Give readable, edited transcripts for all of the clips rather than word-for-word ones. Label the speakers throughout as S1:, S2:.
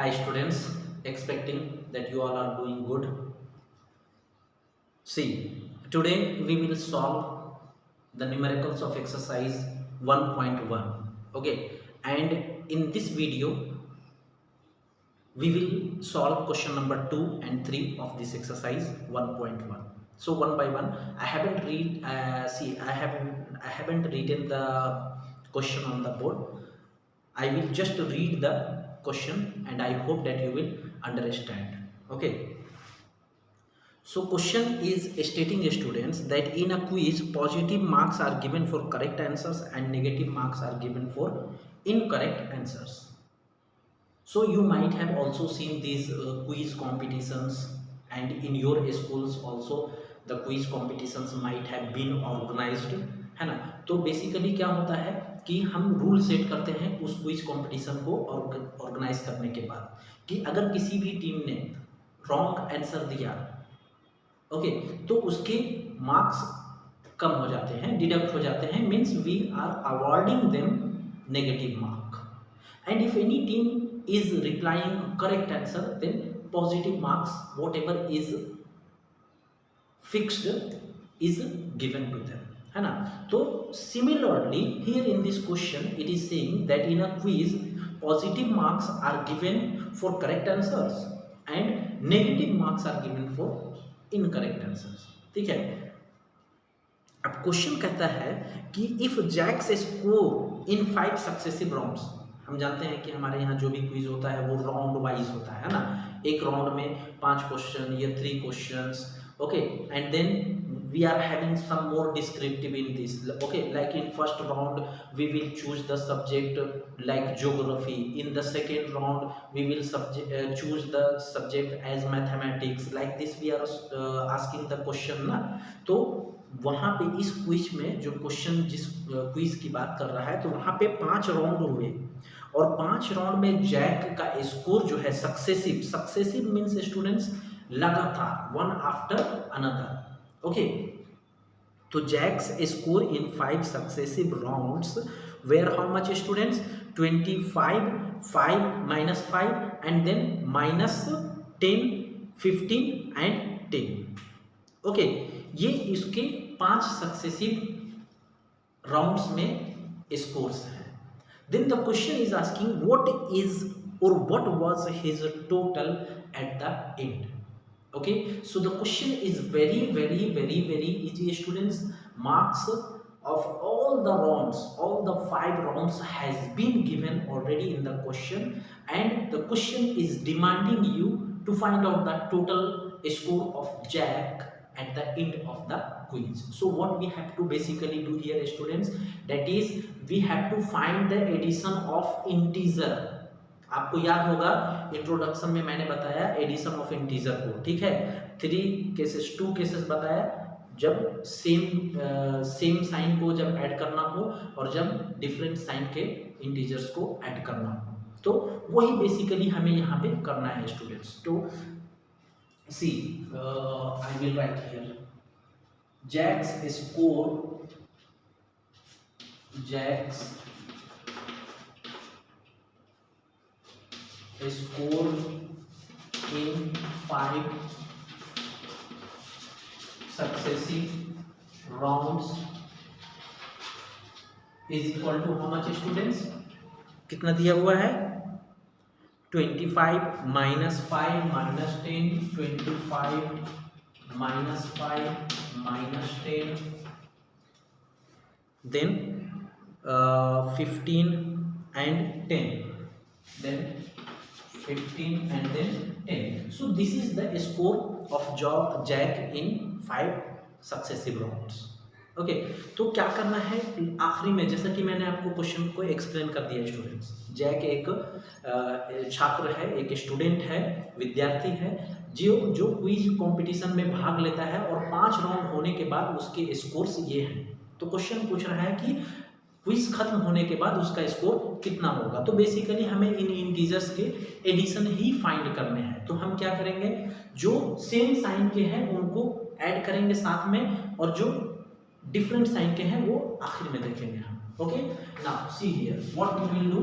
S1: Hi students, expecting that you all are doing good. See, today we will solve the numericals of exercise 1.1. Okay, and in this video we will solve question number 2 and 3 of this exercise 1.1. So one by one, I haven't read. I haven't written the question on the board. I will just read the question and I hope that you will understand. Okay. So question is stating students that in a quiz positive marks are given for correct answers and negative marks are given for incorrect answers. So you might have also seen these quiz competitions, and in your schools also the quiz competitions might have been organized, है ना। तो basically क्या होता है कि हम rule set करते हैं उस क्विज कंपटीशन को ऑर्गेनाइज करने के बाद कि अगर किसी भी टीम ने रॉन्ग आंसर दिया, ओके, तो उसके मार्क्स कम हो जाते हैं, डिडक्ट हो जाते हैं, means we are awarding them negative mark. And if any team is replying correct answer, then positive marks, whatever is fixed, is given to them, है ना। तो similarly here in this question it is saying that in a quiz positive marks are given for correct answers and negative marks are given for incorrect answers. ठीक है। अब question कहता है कि if Jacks score in 5 successive rounds, हम जानते हैं कि हमारे यहाँ जो भी क्विज होता है वो राउंड वाइज होता है ना। एक राउंड में 5 क्वेश्चन या 3 questions, okay, and then we are having some more descriptive in this, okay, like in first round we will choose the subject like geography, in the second round we will choose the subject as mathematics, like this we are asking the question ना। तो वहाँ पे इस quiz में जो question जिस quiz की बात कर रहा है, तो वहाँ पे 5 राउंड हुए और 5 राउंड में जैक का स्कोर जो है सक्सेसिव मीन्स स्टूडेंट्स लगातार, वन आफ्टर अनदर, ओके। तो Jack's score in 5 successive rounds where how much students, 25, 5 -5 and then -10, 15 and 10, okay. ये इसके 5 सक्सेसिव राउंड्स में स्कोर्स हैं। Then the question is asking what is और what was his total at the end, okay. So the question is very easy students. Marks of all the rounds, all the 5 rounds has been given already in the question, and the question is demanding you to find out the total score of Jack at the end of the quiz. So what we have to basically do here students, that is we have to find the addition of integer. आपको याद होगा introduction में मैंने बताया addition of integer को, ठीक है। 3 cases 2 cases बताया, जब सेम साइन को जब ऐड करना हो और जब डिफरेंट साइन के इंटीजर्स को ऐड करना हो, तो वही बेसिकली हमें यहाँ पे करना है स्टूडेंट्स। तो see I will write here Jack's score, Jack's score in 5 successive rounds is equal to how much students, कितना दिया हुआ है, 25 -5 -10, 25 -5 -10, then 15 and 10, then 15 and then 10. So this is the score of Jack in 5 successive rounds. Okay, तो क्या करना है आखिरी में, जैसा कि मैंने आपको क्वेश्चन को एक्सप्लेन कर दिया स्टूडेंट्स। जैक एक छात्र है, एक स्टूडेंट है, विद्यार्थी है, जो क्विज कंपटीशन में भाग लेता है और 5 राउंड होने के बाद उसके स्कोर्स ये हैं। तो क्वेश्चन पूछ रहा है कि क्विज खत्म होने के बाद उसका स्कोर कितना होगा। तो बेसिकली हमें इन इंटीजर्स के एडिशन ही फाइंड करने हैं। तो हम क्या करेंगे, जो सेम साइन के हैं उनको ऐड करेंगे साथ में, और जो डिफरेंट साइन के हैं वो आखिर में देखेंगे हम, okay. Now see here what we will do,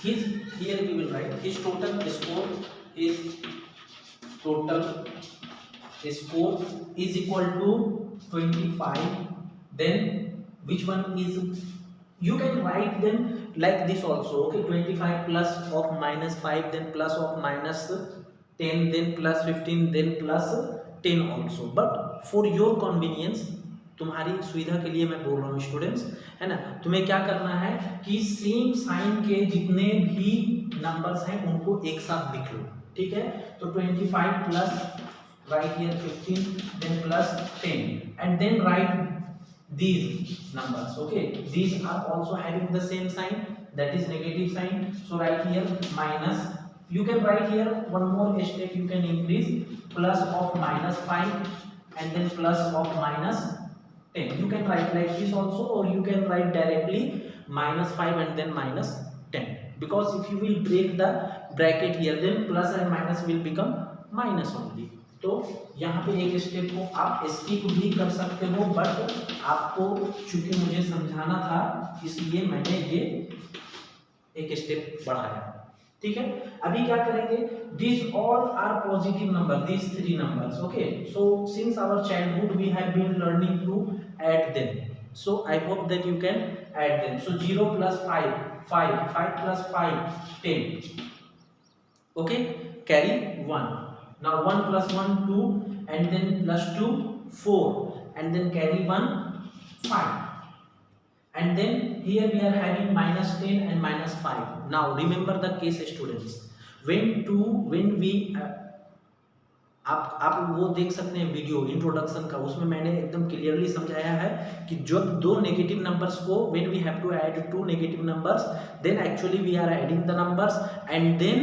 S1: his, here we will write his total score is equal to 25. Then which one is, you can write them like this also, okay, 25 plus of minus 5, then plus of minus 10, then plus 15, then plus 10 also, but for your convenience, तुम्हारी सुविधा के लिए मैं बोल रहा हूँ students, है ना, तुम्हें क्या करना है कि सेम साइन के जितने भी नंबर्स हैं उनको एक साथ लिख लो, ठीक है। तो 25 plus write here 15, then plus 10, and then write these numbers, okay, these are also having the same sign, that is negative sign, so write here minus, you can write here one more step, you can increase, plus of minus 5 and then plus of minus 10, you can write like this also, or you can write directly minus 5 and then minus 10, because if you will break the bracket here, then plus and minus will become minus only। तो यहाँ पे एक step को आप skip भी कर सकते हो, बट आपको चूंकि मुझे समझाना था इसलिए मैंने ये एक स्टेप बढ़ाया, ठीक है। अभी क्या करेंगे, these all are positive number, these three numbers, okay, so since our childhood we have been learning to add them, so I hope that you can add them। so 0 plus 5 5 plus 5 10, okay, carry 1, now 1 plus 1 2, and then plus 2 4, and then carry 1 5, and then here we are having minus 10 and minus 5। now remember the case students, when we आप वो देख सकते हैं video introduction का, उसमें मैंने एकदम clearly समझाया है कि जब दो नेगेटिव नंबर्स को when we have to add two negative numbers, then actually we are adding the numbers and then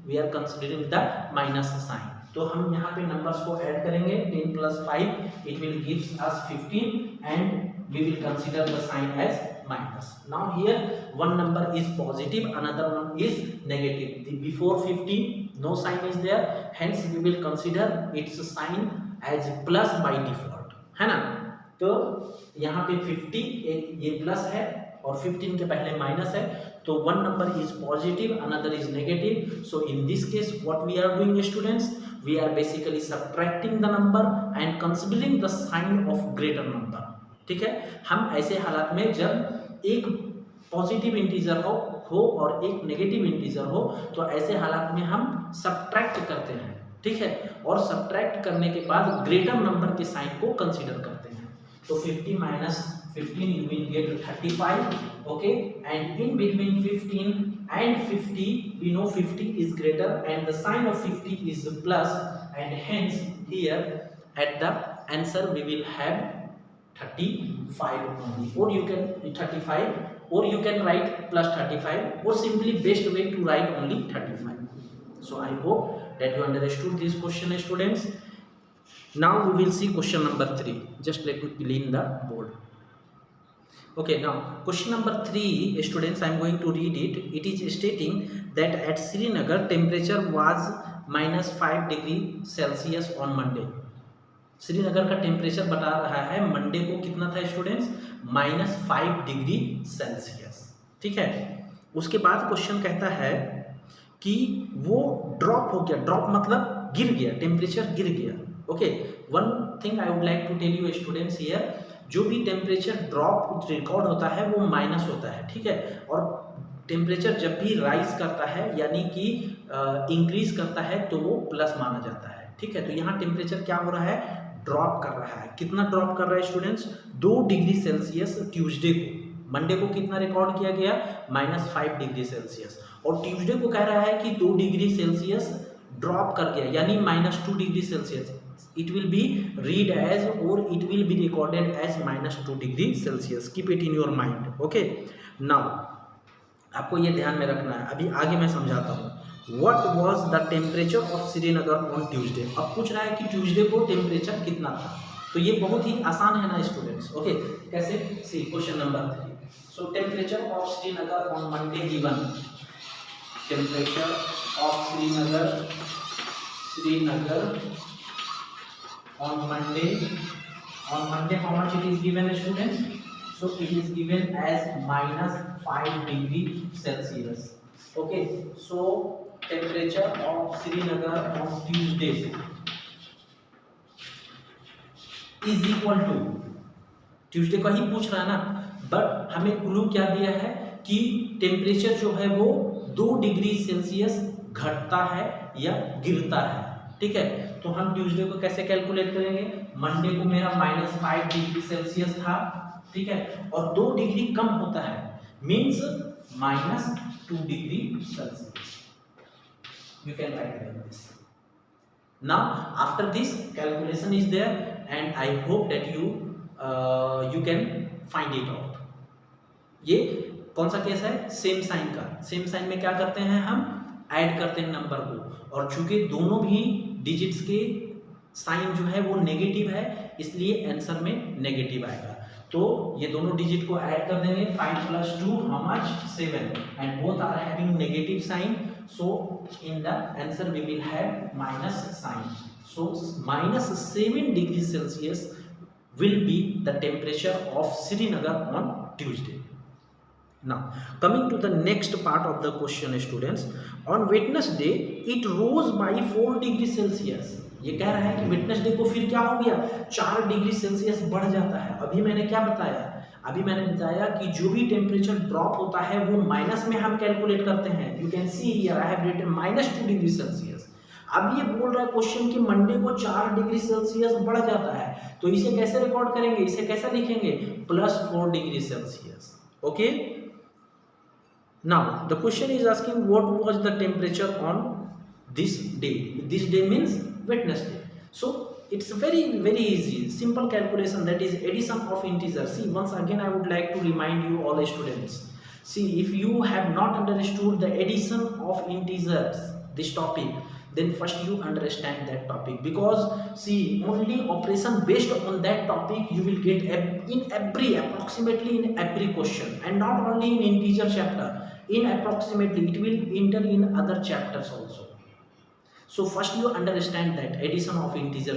S1: we are considering the minus sign. तो हम यहाँ पे नंबर्स को ऐड करेंगे, 10 plus 5 it will gives us 15 and we will consider the sign as minus। now here one number is positive, another one is negative, the before 50 no sign is there, hence we will consider its sign as plus by default, है ना। तो यहाँ पे 50 ये plus है और 15 के पहले माइनस है, तो one number is positive, another is negative, so in this case what we are doing students, we are basically subtracting the number and considering the sign of greater number, ठीक है। हम ऐसे हालात में जब एक पॉजिटिव इंटीजर हो और एक नेगेटिव इंटीजर हो, तो ऐसे हालात में हम सब्ट्रैक्ट करते हैं, ठीक है, और सब्ट्रैक्ट करने के बाद ग्रेटर नंबर के साइन को कंसीडर करते हैं। तो 50 minus 15 you will get 35, okay, and in between 15 and 50 we know 50 is greater and the sign of 50 is plus, and hence here at the answer we will have 35 only, or you can 35, or you can write plus 35, or simply best way to write only 35। so I hope that you understood this question students। now we will see question number 3, just let me clean the board। okay, now question number 3 students, I am going to read it। it is stating that at Srinagar temperature was -5 degree Celsius on Monday। Srinagar का temperature बता रहा है Monday को कितना था students, -5 degree Celsius, ठीक है। उसके बाद क्वेश्चन कहता है कि वो ड्रॉप हो गया, ड्रॉप मतलब गिर गया, टेम्परेचर गिर गया, okay. One thing I would like to tell you students here, जो भी टेम्परेचर ड्रॉप रिकॉर्ड होता है वो माइनस होता है, ठीक है, और टेम्परेचर जब भी राइज करता है यानी कि इंक्रीज करता है तो वो प्लस माना जाता है, ठीक है। तो यहाँ टेम्परेचर क्या हो रहा है, ड्रॉप कर रहा है। कितना ड्रॉप कर रहा है स्टूडेंट्स, 2 डिग्री सेल्सियस ट्यूसडे को। मंडे को कितना रिकॉर्ड किया गया, -5 डिग्री सेल्सियस, और ट्यूसडे को कह रहा है कि 2 डिग्री सेल्सियस ड्रॉप कर गया यानी -2 degree Celsius. It will be read as और it will be recorded as -2 degree Celsius, keep it in your mind, okay. Now आपको ये ध्यान में रखना है, अभी आगे मैं समझाता हूँ। What was the temperature of Srinagar on Tuesday? अब पूछ रहा है कि ट्यूसडे को टेम्परेचर कितना था, तो ये बहुत ही आसान है ना स्टूडेंट्स, ओके। कैसे, see question number 3। So temperature of Srinagar on Monday given, temperature of Srinagar on Monday how much it is given students, so it is given as -5 degree Celsius, Okay, so temperature of Srinagar on Tuesday is equal to, Tuesday का ही पूछ रहा है ना, but हमें clue क्या दिया है कि टेम्परेचर जो है वो 2 डिग्री सेल्सियस घटता है या गिरता है। ठीक है, तो हम ट्यूसडे को कैसे कैलकुलेट करेंगे, मंडे को मेरा -5 डिग्री सेल्सियस था, ठीक है, और 2 डिग्री कम होता है, means -2 degree Celsius. You can write like this. Now after this calculation is there and I hope that you can find it out। ये कौन सा केस है, सेम साइन का। सेम साइन में क्या करते हैं, हम ऐड करते हैं नंबर को, और चूंकि दोनों भी डिजिट्स के साइन जो है वो नेगेटिव है, इसलिए आंसर में नेगेटिव आएगा। तो ये दोनों डिजिट को ऐड कर देंगे, 5 + 2 how much, 7, and both are having negative sign, so in the answer we will have minus sign, so -7 degrees Celsius will be the temperature of Srinagar on Tuesday। Now coming to the next part of the question students, on Wednesday it rose by 4 degrees Celsius। ये कह रहा है कि Wednesday को फिर क्या हो गया, 4 डिग्री सेल्सियस बढ़ जाता है। अभी मैंने क्या बताया, अभी मैंने बताया कि जो भी टेम्परेचर ड्रॉप होता है वो माइनस में हम कैलकुलेट करते हैं। You can see here I have written -2 degree Celsius. अब ये बोल रहा है क्वेश्चन कि मंडे को 4 डिग्री सेल्सियस बढ़ जाता है, तो इसे कैसे रिकॉर्ड करेंगे, इसे कैसे लिखेंगे, +4 degree Celsius. Okay, now the question is asking what was the temperature on this day। this day means Wednesday। so it's very easy, simple calculation, that is addition of integers। see, once again I would like to remind you all students, see, if you have not understood the addition of integers, this topic, then first you understand that topic, because see, only operation based on that topic you will get approximately in every question, and not only in integer chapter, in approximately it will enter in other chapters also। so first you understand that addition of integer,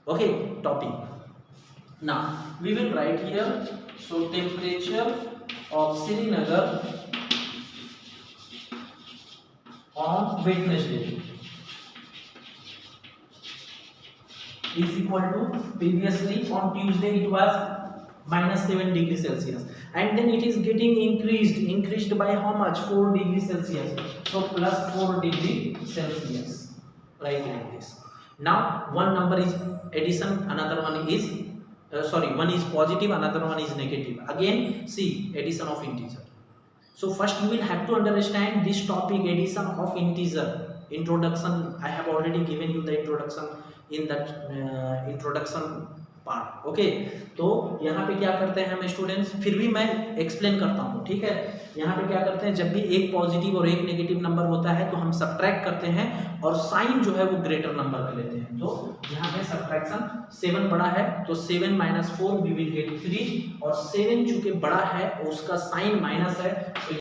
S1: okay, topic। now we will write here, so temperature of Srinagar on Wednesday is equal to, previously on Tuesday it was -7 degree Celsius, and then it is getting increased by how much, 4 degree Celsius, so +4 degree Celsius, right, like this। now one number is addition, another one is one is positive, another one is negative, again see, addition of integer। so first you will have to understand this topic, addition of integer। introduction, I have already given you the introduction in that introduction part. Okay, तो यहाँ पे क्या करते हैं हम students, फिर भी मैं एक्सप्लेन करता हूँ, ठीक है। यहाँ पे क्या करते हैं, जब भी एक पॉजिटिव और एक नेगेटिव नंबर होता है तो हम सब्ट्रैक्ट करते हैं और साइन जो है वो ग्रेटर नंबर का लेते हैं। तो यहाँ पे सब्ट्रैक्शन, 7 बड़ा है तो 7 - 4 वी विल गेट 3, और 7 चूंकि बड़ा है उसका साइन माइनस है तो